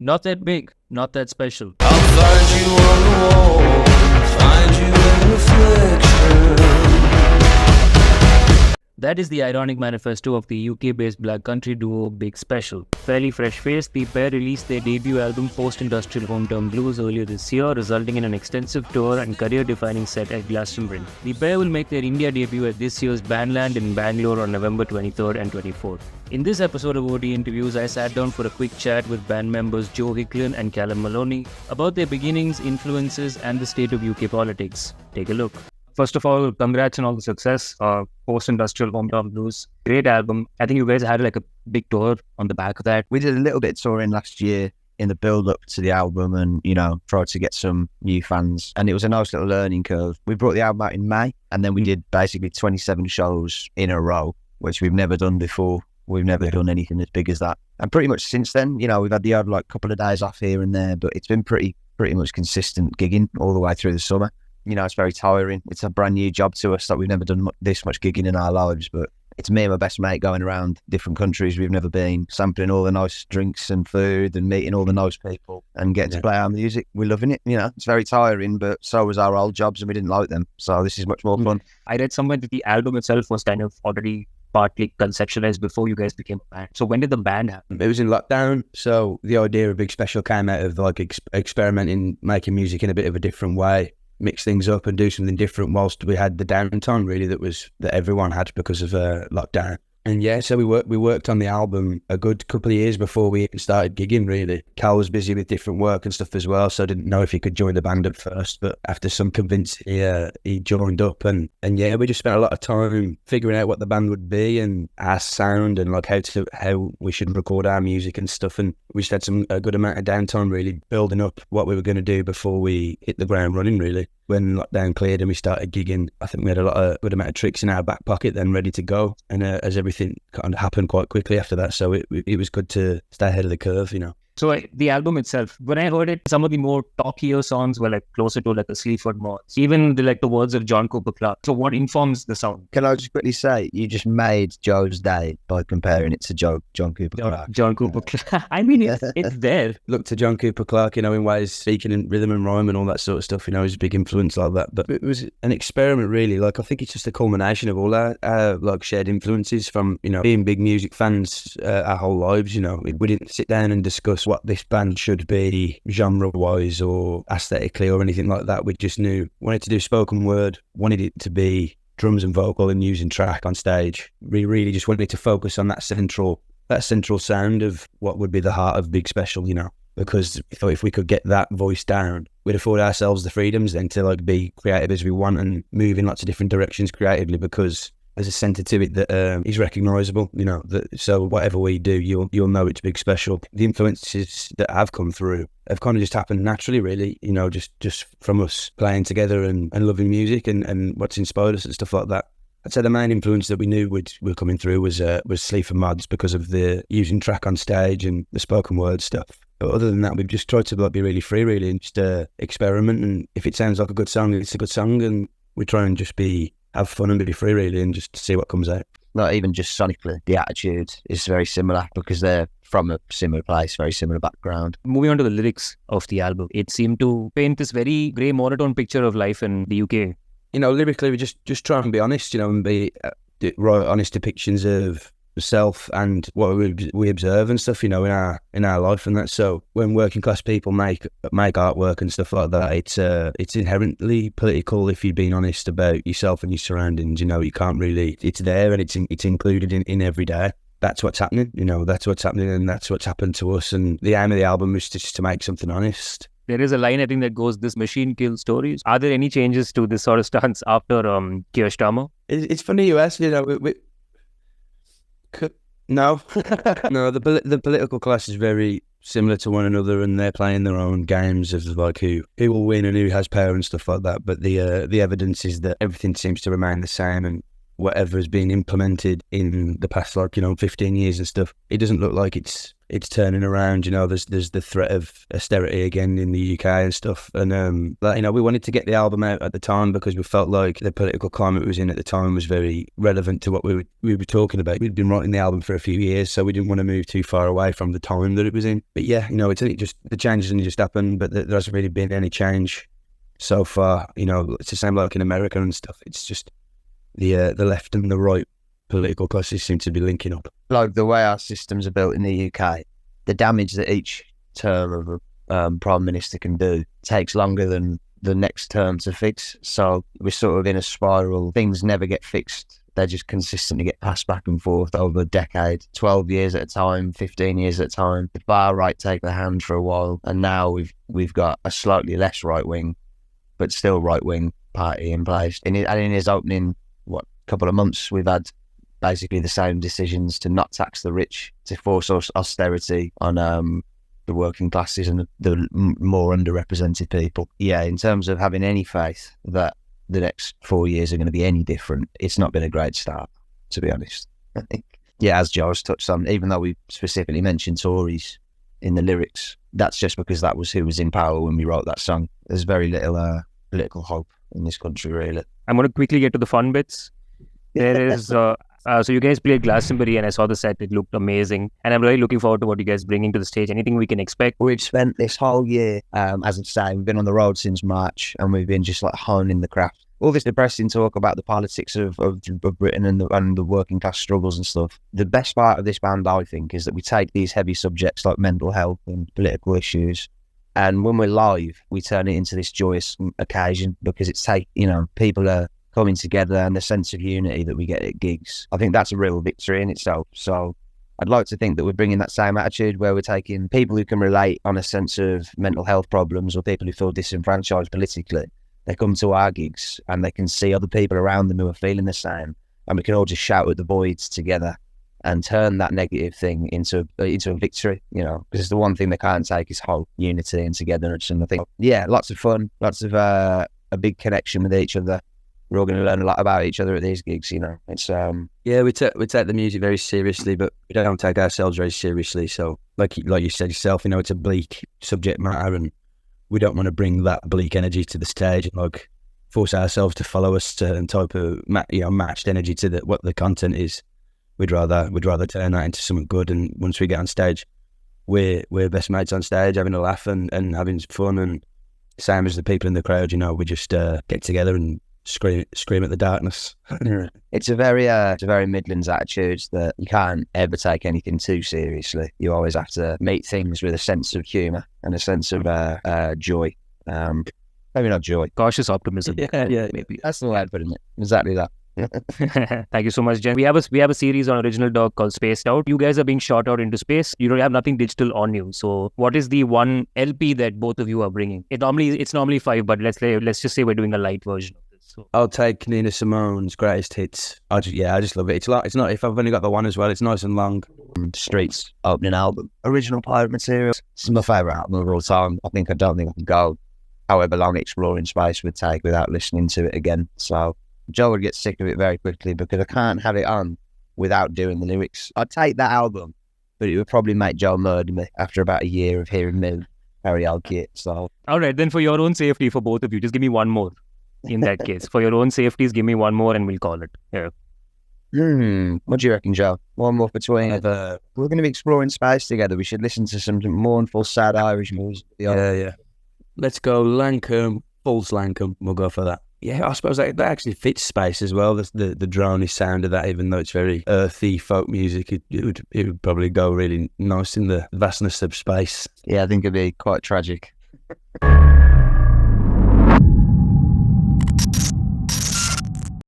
Not that big, not that special. I'll find you on the wall, find you in reflection. That is the ironic manifesto of the UK-based black country duo Big Special. Fairly fresh-faced, the pair released their debut album Post-Industrial Hometown Blues earlier this year, resulting in an extensive tour and career-defining set at Glastonbury. The pair will make their India debut at this year's Bandland in Bangalore on November 23rd and 24th. In this episode of OD Interviews, I sat down for a quick chat with band members Joe Hicklin and Callum Maloney about their beginnings, influences, and the state of UK politics. Take a look. First of all, congrats on all the success. Post-Industrial Hometown Blues, great album. I think you guys had like a big tour on the back of that. We did a little bit of touring last year in the build-up to the album and, tried to get some new fans. And it was a nice little learning curve. We brought the album out in May, and then we did basically 27 shows in a row, which we've never done before. We've never done anything as big as that. And pretty much since then, we've had the odd couple of days off here and there, but it's been pretty much consistent gigging all the way through the summer. It's very tiring. It's a brand new job to us that we've never done this much gigging in our lives, but it's me and my best mate going around different countries we've never been, sampling all the nice drinks and food and meeting all the nice people and getting to play our music. We're loving it. It's very tiring, but so was our old jobs and we didn't like them. So this is much more fun. I read somewhere that the album itself was kind of already partly conceptualized before you guys became a band. So when did the band happen? It was in lockdown, so the idea of Big Special came out of experimenting, making music in a bit of a different way, mix things up and do something different whilst we had the downtime really that everyone had because of lockdown. And yeah, so we worked on the album a good couple of years before we even started gigging really. Cal was busy with different work and stuff as well, so I didn't know if he could join the band at first, but after some convincing he joined up and yeah, we just spent a lot of time figuring out what the band would be and our sound and how we should record our music and stuff, and we just had a good amount of downtime really building up what we were going to do before we hit the ground running really. When lockdown cleared and we started gigging, I think we had a good amount of tricks in our back pocket then ready to go. And as everything kind of happened quite quickly after that, so it was good to stay ahead of the curve, So the album itself, when I heard it, some of the more talkier songs were closer to a Sleaford Mods, even the words of John Cooper Clarke. So what informs the sound? Can I just quickly say, you just made Joe's day by comparing it to John Cooper Clarke. John Cooper Clarke. I mean, it's there. Look to John Cooper Clarke, in ways speaking in rhythm and rhyme and all that sort of stuff, he's a big influence like that. But it was an experiment really. I think it's just a culmination of all our shared influences from, being big music fans our whole lives, We didn't sit down and discuss what this band should be genre-wise or aesthetically or anything like that. We just knew, wanted to do spoken word, wanted it to be drums and vocal and using track on stage. We really just wanted to focus on that central sound of what would be the heart of Big Special, because we thought if we could get that voice down, we'd afford ourselves the freedoms then to be creative as we want and move in lots of different directions creatively, because there's a centre to it that is recognisable, so whatever we do, you'll know it's Big Special. The influences that have come through have kind of just happened naturally, really, just from us playing together and loving music and what's inspired us and stuff like that. I'd say the main influence that we knew were coming through was Sleaford Mods because of the using track on stage and the spoken word stuff. But other than that, we've just tried to be really free, really, and just experiment. And if it sounds like a good song, it's a good song, and we try and just have fun and be free really and just see what comes out. Not even just sonically, the attitude is very similar because they're from a similar place, very similar background. Moving on to the lyrics of the album, it seemed to paint this very grey monotone picture of life in the UK. Lyrically we just try and be honest, and be right honest depictions of self and what we observe and stuff, in our life and that. So when working class people make artwork and stuff like that, it's inherently political if you're being honest about yourself and your surroundings. You can't really. It's there and it's included in every day. That's what's happening. That's what's happening and that's what's happened to us. And the aim of the album is just to make something honest. There is a line I think that goes, "This machine kills stories." Are there any changes to this sort of stance after Keir Starmer? It's funny you ask. No, no. The political class is very similar to one another, and they're playing their own games of who will win and who has power and stuff like that. But the evidence is that everything seems to remain the same, and whatever has been implemented in the past, 15 years and stuff, it doesn't look like it's turning around. There's the threat of austerity again in the UK and stuff. And we wanted to get the album out at the time because we felt like the political climate we was in at the time was very relevant to what we were talking about. We'd been writing the album for a few years, so we didn't want to move too far away from the time that it was in. But yeah, it's just the changes only just happened, but there hasn't really been any change so far. It's the same like in America and stuff. It's just the left and the right political classes seem to be linking up. Like the way our systems are built in the UK, the damage that each term of a Prime Minister can do takes longer than the next term to fix. So we're sort of in a spiral. Things never get fixed. They just consistently get passed back and forth over a decade, 12 years at a time, 15 years at a time. The far right take the hand for a while, and now we've got a slightly less right-wing, but still right-wing party in place. In his opening, couple of months, we've had basically the same decisions to not tax the rich, to force austerity on the working classes and the more underrepresented people. Yeah, in terms of having any faith that the next 4 years are going to be any different, it's not been a great start, to be honest. I think, yeah, as Joe has touched on, even though we specifically mentioned Tories in the lyrics, that's just because that was who was in power when we wrote that song. There's very little political hope in this country, really. I'm going to quickly get to the fun bits. There is, so you guys played Glastonbury and I saw the set, it looked amazing. And I'm really looking forward to what you guys bringing to the stage. Anything we can expect? We've spent this whole year, as I say, we've been on the road since March and we've been just like honing the craft. All this depressing talk about the politics of Britain and the working class struggles and stuff. The best part of this band, I think, is that we take these heavy subjects like mental health and political issues, and when we're live, we turn it into this joyous occasion because it's people are coming together and the sense of unity that we get at gigs. I think that's a real victory in itself. So I'd like to think that we're bringing that same attitude where we're taking people who can relate on a sense of mental health problems or people who feel disenfranchised politically. They come to our gigs and they can see other people around them who are feeling the same, and we can all just shout at the voids together and turn that negative thing into a victory, because the one thing they can't take is hope, unity and togetherness. And I think, yeah, lots of fun, lots of a big connection with each other. We're all going to learn a lot about each other at these gigs, It's yeah, we take the music very seriously, but we don't take ourselves very seriously. So, like you said yourself, it's a bleak subject matter, and we don't want to bring that bleak energy to the stage and force ourselves to follow a certain type of matched energy to what the content is. We'd rather turn that into something good. And once we get on stage, we're best mates on stage, having a laugh and having fun, and same as the people in the crowd. We just get together and scream at the darkness. It's a very Midlands attitude that you can't ever take anything too seriously. You always have to meet things with a sense of humour and a sense of joy. Maybe not joy. Cautious optimism. Yeah, maybe. That's the way I'd put it. Exactly that. Thank you so much, Jen. We have a series on Original Dog called Spaced Out. You guys are being shot out into space. You don't have nothing digital on you. So what is the one LP that both of you are bringing? It's normally 5, but let's just say we're doing a light version of this. So. I'll take Nina Simone's Greatest Hits. I just love it. It's not, if I've only got the one as well, it's nice and long. Streets opening album, original Pirate Material. This is my favourite album of all time. I don't think I can go however long Exploring Space would take without listening to it again. So Joe would get sick of it very quickly because I can't have it on without doing the lyrics. I'd take that album, but it would probably make Joe murder me after about a year of hearing me karaoke it. So, all right, then for your own safety, for both of you, just give me one more. In that case, for your own safeties, give me one more and we'll call it. Yeah. What do you reckon, Joe? One more between. We're going to be exploring space together. We should listen to some mournful, sad Irish music. Yeah. Let's go Lankum, False Lankum. We'll go for that. Yeah, I suppose that actually fits space as well. The droney sound of that, even though it's very earthy folk music, it would probably go really nice in the vastness of space. Yeah, I think it'd be quite tragic.